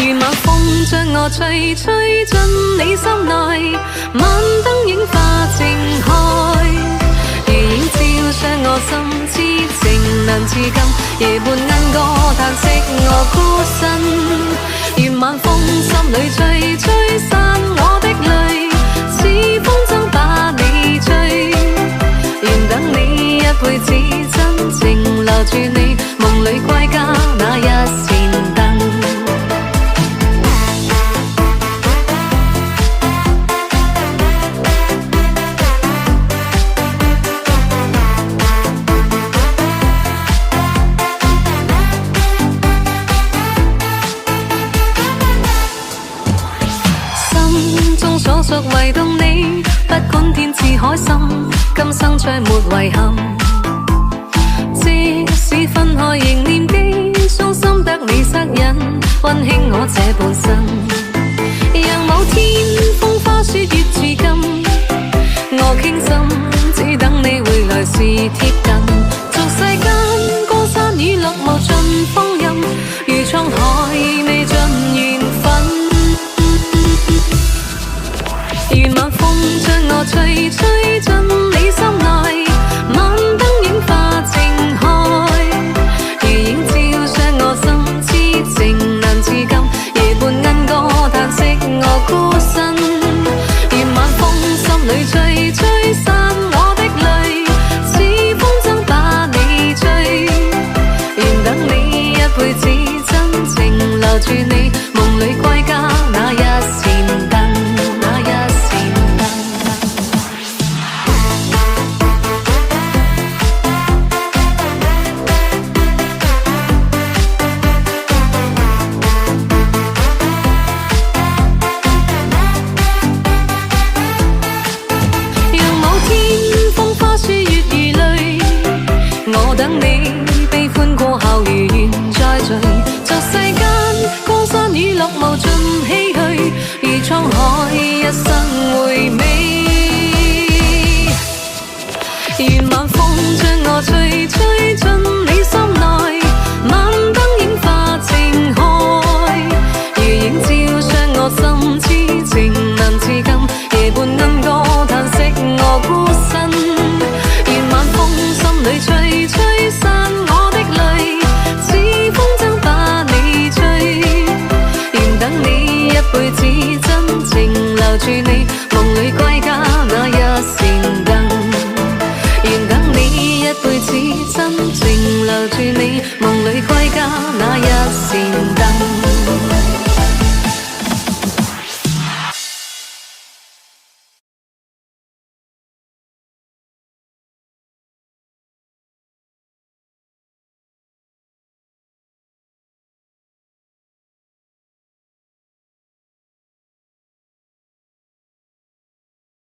如晚風將我吹進你心內，晚燈映花正開，如映照將我心痴情難自禁，夜半鶯歌嘆息我孤身，願晚風心裏吹散我的淚，似風箏把你追，願等你一輩子真情留住你，夢裏歸家那一扇燈。所屬唯獨你，不管天賜海深，今生將沒遺憾。即使分開仍念。